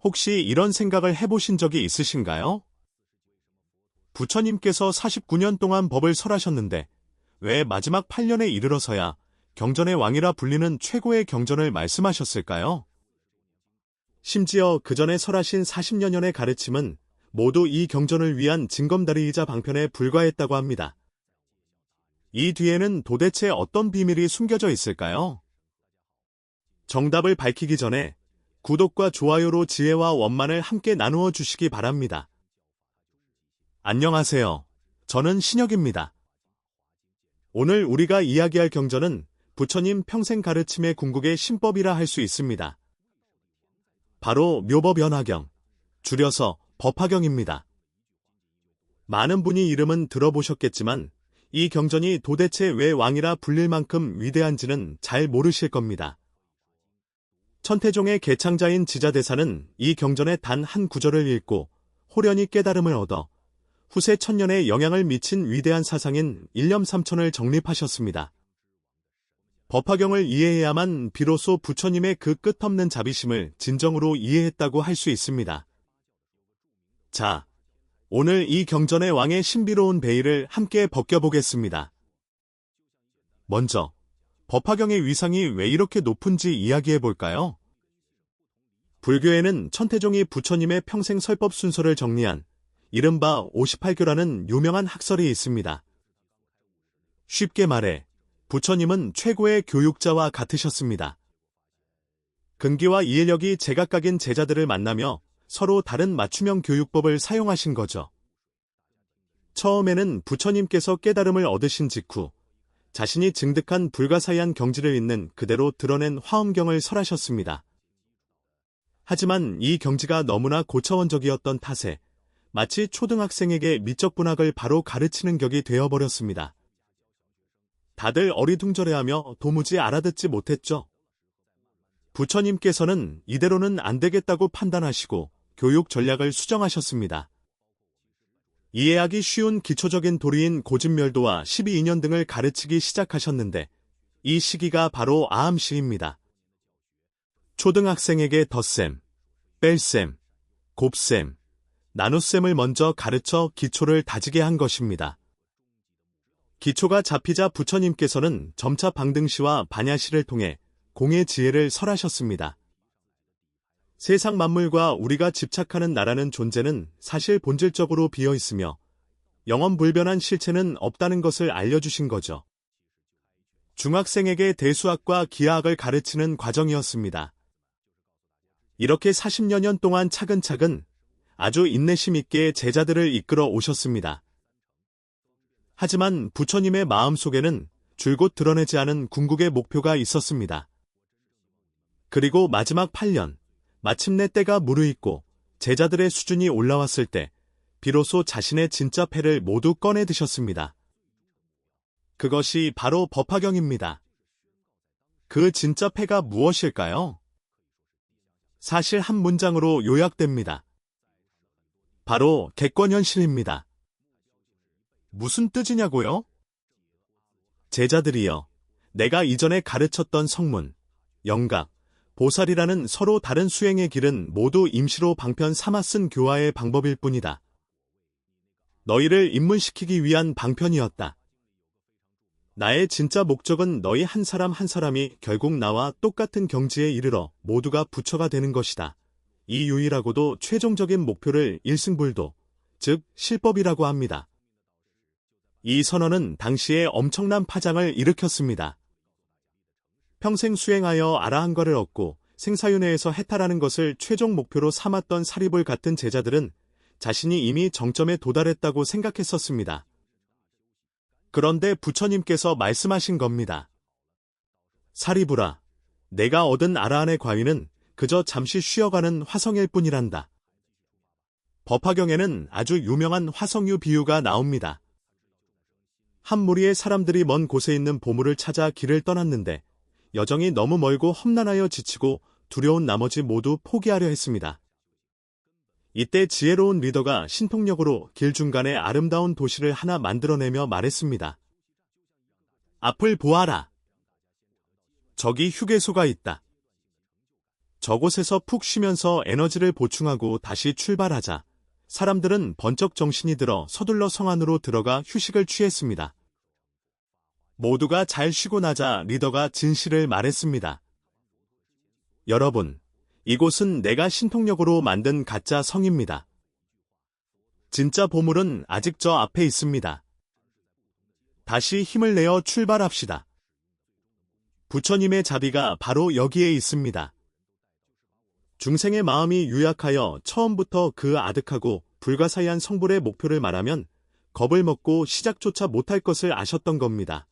혹시 이런 생각을 해보신 적이 있으신가요? 부처님께서 49년 동안 법을 설하셨는데 왜 마지막 8년에 이르러서야 경전의 왕이라 불리는 최고의 경전을 말씀하셨을까요? 심지어 그 전에 설하신 40여 년의 가르침은 모두 이 경전을 위한 징검다리이자 방편에 불과했다고 합니다. 이 뒤에는 도대체 어떤 비밀이 숨겨져 있을까요? 정답을 밝히기 전에 구독과 좋아요로 지혜와 원만을 함께 나누어 주시기 바랍니다. 안녕하세요. 저는 신혁입니다. 오늘 우리가 이야기할 경전은 부처님 평생 가르침의 궁극의 신법이라 할 수 있습니다. 바로 묘법연화경, 줄여서 법화경입니다. 많은 분이 이름은 들어보셨겠지만 이 경전이 도대체 왜 왕이라 불릴 만큼 위대한지는 잘 모르실 겁니다. 천태종의 개창자인 지자대사는 이 경전의 단 한 구절을 읽고 호련히 깨달음을 얻어 후세 천년에 영향을 미친 위대한 사상인 일념삼천을 정립하셨습니다. 법화경을 이해해야만 비로소 부처님의 그 끝없는 자비심을 진정으로 이해했다고 할 수 있습니다. 자, 오늘 이 경전의 왕의 신비로운 베일을 함께 벗겨보겠습니다. 먼저, 법화경의 위상이 왜 이렇게 높은지 이야기해볼까요? 불교에는 천태종이 부처님의 평생 설법 순서를 정리한 이른바 58교라는 유명한 학설이 있습니다. 쉽게 말해 부처님은 최고의 교육자와 같으셨습니다. 근기와 이해력이 제각각인 제자들을 만나며 서로 다른 맞춤형 교육법을 사용하신 거죠. 처음에는 부처님께서 깨달음을 얻으신 직후 자신이 증득한 불가사의한 경지를 있는 그대로 드러낸 화엄경을 설하셨습니다. 하지만 이 경지가 너무나 고차원적이었던 탓에 마치 초등학생에게 미적분학을 바로 가르치는 격이 되어버렸습니다. 다들 어리둥절해하며 도무지 알아듣지 못했죠. 부처님께서는 이대로는 안 되겠다고 판단하시고 교육 전략을 수정하셨습니다. 이해하기 쉬운 기초적인 도리인 고진멸도와 12인연 등을 가르치기 시작하셨는데 이 시기가 바로 아함시입니다. 초등학생에게 덧셈, 뺄셈, 곱셈, 나눗셈을 먼저 가르쳐 기초를 다지게 한 것입니다. 기초가 잡히자 부처님께서는 점차 방등시와 반야시를 통해 공의 지혜를 설하셨습니다. 세상 만물과 우리가 집착하는 나라는 존재는 사실 본질적으로 비어있으며 영원불변한 실체는 없다는 것을 알려주신 거죠. 중학생에게 대수학과 기하학을 가르치는 과정이었습니다. 이렇게 40여 년 동안 차근차근 아주 인내심 있게 제자들을 이끌어 오셨습니다. 하지만 부처님의 마음속에는 줄곧 드러내지 않은 궁극의 목표가 있었습니다. 그리고 마지막 8년, 마침내 때가 무르익고 제자들의 수준이 올라왔을 때 비로소 자신의 진짜 패를 모두 꺼내 드셨습니다. 그것이 바로 법화경입니다. 그 진짜 패가 무엇일까요? 사실 한 문장으로 요약됩니다. 바로 객관현실입니다. 무슨 뜻이냐고요? 제자들이여, 내가 이전에 가르쳤던 성문, 영각, 보살이라는 서로 다른 수행의 길은 모두 임시로 방편 삼아 쓴 교화의 방법일 뿐이다. 너희를 입문시키기 위한 방편이었다. 나의 진짜 목적은 너희 한 사람 한 사람이 결국 나와 똑같은 경지에 이르러 모두가 부처가 되는 것이다. 이 유일하고도 최종적인 목표를 일승불도, 즉 실법이라고 합니다. 이 선언은 당시에 엄청난 파장을 일으켰습니다. 평생 수행하여 아라한과를 얻고 생사윤회에서 해탈하는 것을 최종 목표로 삼았던 사리불 같은 제자들은 자신이 이미 정점에 도달했다고 생각했었습니다. 그런데 부처님께서 말씀하신 겁니다. 사리불아, 내가 얻은 아라한의 과위는 그저 잠시 쉬어가는 화성일 뿐이란다. 법화경에는 아주 유명한 화성유 비유가 나옵니다. 한 무리의 사람들이 먼 곳에 있는 보물을 찾아 길을 떠났는데 여정이 너무 멀고 험난하여 지치고 두려운 나머지 모두 포기하려 했습니다. 이때 지혜로운 리더가 신통력으로 길 중간에 아름다운 도시를 하나 만들어내며 말했습니다. 앞을 보아라. 저기 휴게소가 있다. 저곳에서 푹 쉬면서 에너지를 보충하고 다시 출발하자. 사람들은 번쩍 정신이 들어 서둘러 성 안으로 들어가 휴식을 취했습니다. 모두가 잘 쉬고 나자 리더가 진실을 말했습니다. 여러분, 이곳은 내가 신통력으로 만든 가짜 성입니다. 진짜 보물은 아직 저 앞에 있습니다. 다시 힘을 내어 출발합시다. 부처님의 자비가 바로 여기에 있습니다. 중생의 마음이 유약하여 처음부터 그 아득하고 불가사의한 성불의 목표를 말하면 겁을 먹고 시작조차 못할 것을 아셨던 겁니다.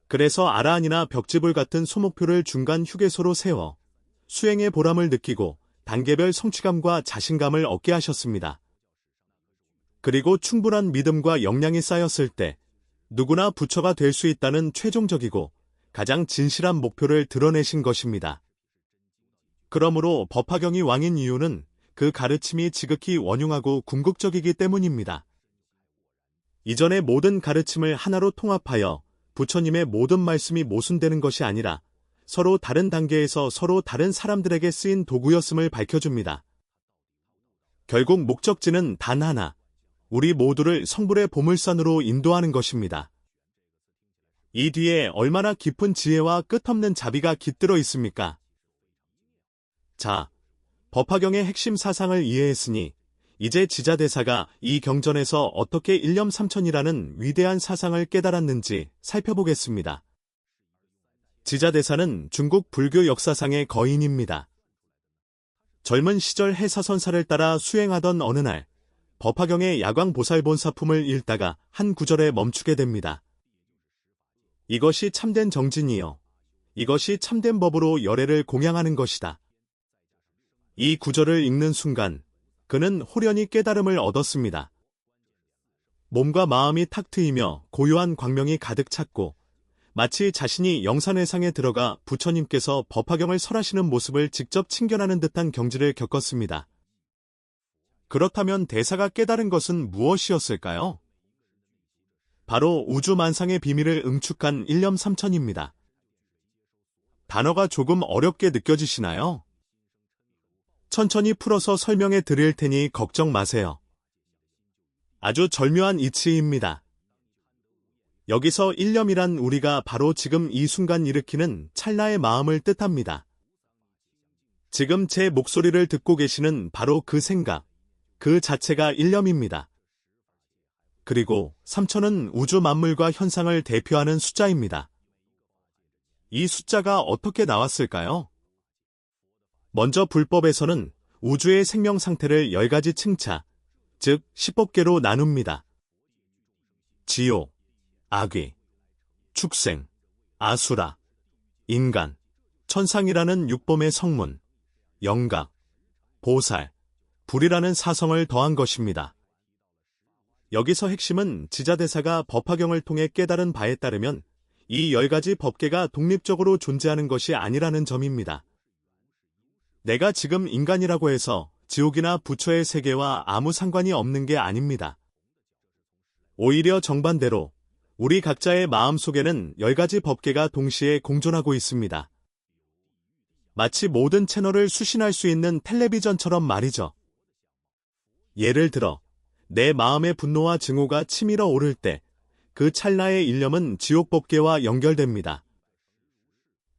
그래서 아라한이나 벽지불 같은 소목표를 중간 휴게소로 세워 수행의 보람을 느끼고 단계별 성취감과 자신감을 얻게 하셨습니다. 그리고 충분한 믿음과 역량이 쌓였을 때 누구나 부처가 될 수 있다는 최종적이고 가장 진실한 목표를 드러내신 것입니다. 그러므로 법화경이 왕인 이유는 그 가르침이 지극히 원흉하고 궁극적이기 때문입니다. 이전의 모든 가르침을 하나로 통합하여 부처님의 모든 말씀이 모순되는 것이 아니라 서로 다른 단계에서 서로 다른 사람들에게 쓰인 도구였음을 밝혀줍니다. 결국 목적지는 단 하나, 우리 모두를 성불의 보물산으로 인도하는 것입니다. 이 뒤에 얼마나 깊은 지혜와 끝없는 자비가 깃들어 있습니까? 자, 법화경의 핵심 사상을 이해했으니 이제 지자대사가 이 경전에서 어떻게 일념삼천이라는 위대한 사상을 깨달았는지 살펴보겠습니다. 지자대사는 중국 불교 역사상의 거인입니다. 젊은 시절 해사선사를 따라 수행하던 어느 날, 법화경의 야광보살본사품을 읽다가 한 구절에 멈추게 됩니다. 이것이 참된 정진이요. 이것이 참된 법으로 열애를 공양하는 것이다. 이 구절을 읽는 순간 그는 호련히 깨달음을 얻었습니다. 몸과 마음이 탁 트이며 고요한 광명이 가득 찼고 마치 자신이 영산회상에 들어가 부처님께서 법화경을 설하시는 모습을 직접 친견하는 듯한 경지를 겪었습니다. 그렇다면 대사가 깨달은 것은 무엇이었을까요? 바로 우주만상의 비밀을 응축한 일념삼천입니다. 단어가 조금 어렵게 느껴지시나요? 천천히 풀어서 설명해 드릴 테니 걱정 마세요. 아주 절묘한 이치입니다. 여기서 일념이란 우리가 바로 지금 이 순간 일으키는 찰나의 마음을 뜻합니다. 지금 제 목소리를 듣고 계시는 바로 그 생각, 그 자체가 일념입니다. 그리고 삼천은 우주 만물과 현상을 대표하는 숫자입니다. 이 숫자가 어떻게 나왔을까요? 먼저 불법에서는 우주의 생명 상태를 10가지 층차, 즉 10법계로 나눕니다. 지옥, 악귀, 축생, 아수라, 인간, 천상이라는 6범의 성문, 영각, 보살, 불이라는 사성을 더한 것입니다. 여기서 핵심은 지자대사가 법화경을 통해 깨달은 바에 따르면 이 10가지 법계가 독립적으로 존재하는 것이 아니라는 점입니다. 내가 지금 인간이라고 해서 지옥이나 부처의 세계와 아무 상관이 없는 게 아닙니다. 오히려 정반대로 우리 각자의 마음속에는 10가지 법계가 동시에 공존하고 있습니다. 마치 모든 채널을 수신할 수 있는 텔레비전처럼 말이죠. 예를 들어 내 마음의 분노와 증오가 치밀어 오를 때 그 찰나의 일념은 지옥법계와 연결됩니다.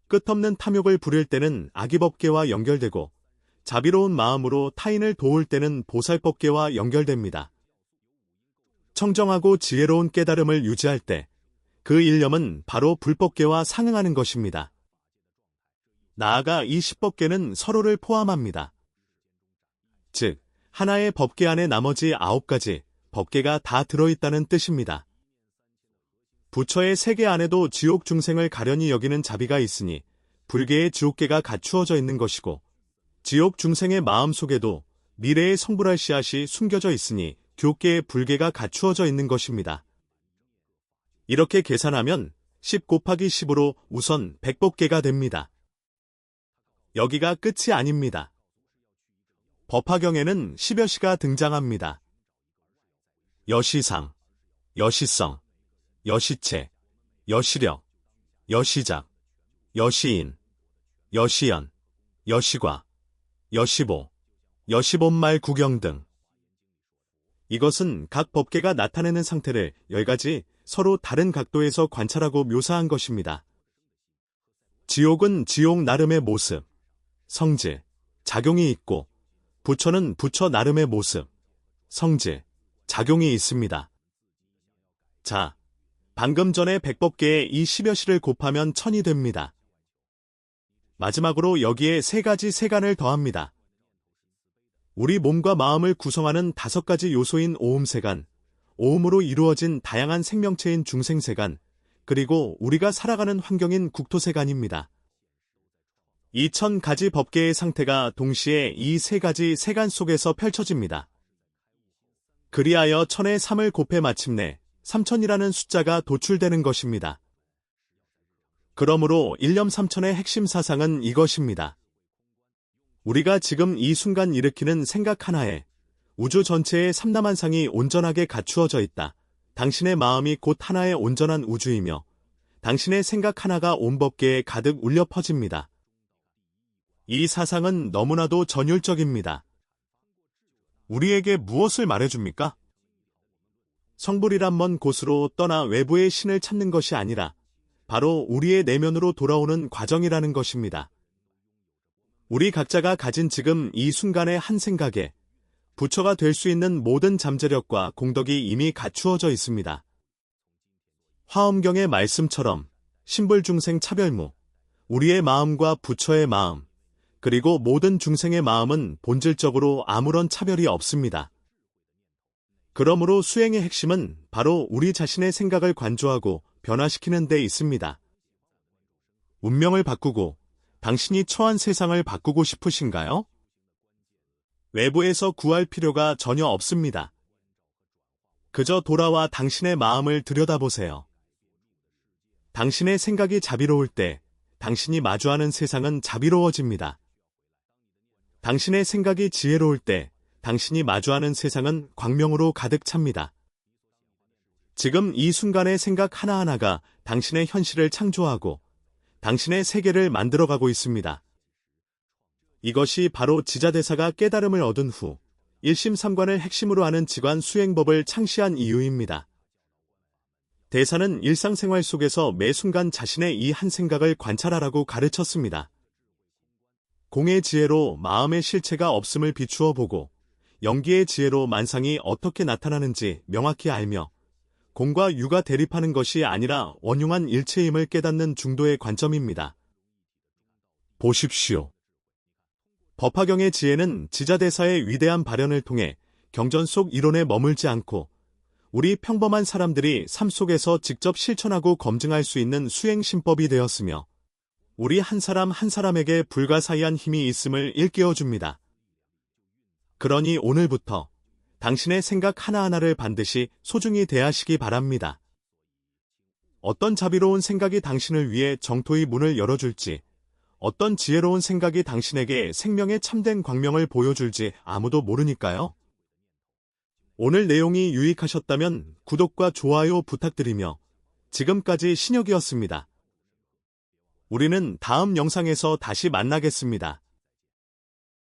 끝없는 탐욕을 부릴 때는 악의법계와 연결되고 자비로운 마음으로 타인을 도울 때는 보살법계와 연결됩니다. 청정하고 지혜로운 깨달음을 유지할 때 그 일념은 바로 불법계와 상응하는 것입니다. 나아가 이 10법계는 서로를 포함합니다. 즉, 하나의 법계 안에 나머지 9가지 법계가 다 들어있다는 뜻입니다. 부처의 세계 안에도 지옥 중생을 가련히 여기는 자비가 있으니 불계의 지옥계가 갖추어져 있는 것이고 지옥 중생의 마음속에도 미래의 성불할 씨앗이 숨겨져 있으니 교계의 불계가 갖추어져 있는 것입니다. 이렇게 계산하면 10 곱하기 10으로 우선 100법계가 됩니다. 여기가 끝이 아닙니다. 법화경에는 10여 시가 등장합니다. 여시상, 여시성, 여시체, 여시력, 여시작, 여시인, 여시연, 여시과, 여시보, 여시본말 구경 등. 이것은 각 법계가 나타내는 상태를 10가지 서로 다른 각도에서 관찰하고 묘사한 것입니다. 지옥은 지옥 나름의 모습, 성질, 작용이 있고, 부처는 부처 나름의 모습, 성질, 작용이 있습니다. 자, 방금 전에 백법계의 이 10여 시를 곱하면 1000이 됩니다. 마지막으로 여기에 3가지 세간을 더합니다. 우리 몸과 마음을 구성하는 5가지 요소인 오음세간, 오음으로 이루어진 다양한 생명체인 중생세간, 그리고 우리가 살아가는 환경인 국토세간입니다. 이 1000가지 법계의 상태가 동시에 이 3가지 세간 속에서 펼쳐집니다. 그리하여 1000에 3을 곱해 마침내 3000이라는 숫자가 도출되는 것입니다. 그러므로 일념 3000의 핵심 사상은 이것입니다. 우리가 지금 이 순간 일으키는 생각 하나에 우주 전체의 삼라만상이 온전하게 갖추어져 있다. 당신의 마음이 곧 하나의 온전한 우주이며 당신의 생각 하나가 온 법계에 가득 울려 퍼집니다. 이 사상은 너무나도 전율적입니다. 우리에게 무엇을 말해줍니까? 성불이란 먼 곳으로 떠나 외부의 신을 찾는 것이 아니라 바로 우리의 내면으로 돌아오는 과정이라는 것입니다. 우리 각자가 가진 지금 이 순간의 한 생각에 부처가 될 수 있는 모든 잠재력과 공덕이 이미 갖추어져 있습니다. 화엄경의 말씀처럼 신불중생 차별무, 우리의 마음과 부처의 마음, 그리고 모든 중생의 마음은 본질적으로 아무런 차별이 없습니다. 그러므로 수행의 핵심은 바로 우리 자신의 생각을 관조하고 변화시키는 데 있습니다. 운명을 바꾸고 당신이 처한 세상을 바꾸고 싶으신가요? 외부에서 구할 필요가 전혀 없습니다. 그저 돌아와 당신의 마음을 들여다보세요. 당신의 생각이 자비로울 때 당신이 마주하는 세상은 자비로워집니다. 당신의 생각이 지혜로울 때 당신이 마주하는 세상은 광명으로 가득 찹니다. 지금 이 순간의 생각 하나하나가 당신의 현실을 창조하고 당신의 세계를 만들어가고 있습니다. 이것이 바로 지자대사가 깨달음을 얻은 후 1심 3관을 핵심으로 하는 지관 수행법을 창시한 이유입니다. 대사는 일상생활 속에서 매 순간 자신의 이 한 생각을 관찰하라고 가르쳤습니다. 공의 지혜로 마음의 실체가 없음을 비추어 보고 영기의 지혜로 만상이 어떻게 나타나는지 명확히 알며 공과 유가 대립하는 것이 아니라 원흉한 일체임을 깨닫는 중도의 관점입니다. 보십시오. 법화경의 지혜는 지자대사의 위대한 발현을 통해 경전 속 이론에 머물지 않고 우리 평범한 사람들이 삶 속에서 직접 실천하고 검증할 수 있는 수행신법이 되었으며 우리 한 사람 한 사람에게 불가사의한 힘이 있음을 일깨워줍니다. 그러니 오늘부터 당신의 생각 하나하나를 반드시 소중히 대하시기 바랍니다. 어떤 자비로운 생각이 당신을 위해 정토의 문을 열어줄지, 어떤 지혜로운 생각이 당신에게 생명의 참된 광명을 보여줄지 아무도 모르니까요. 오늘 내용이 유익하셨다면 구독과 좋아요 부탁드리며 지금까지 신혁이었습니다. 우리는 다음 영상에서 다시 만나겠습니다.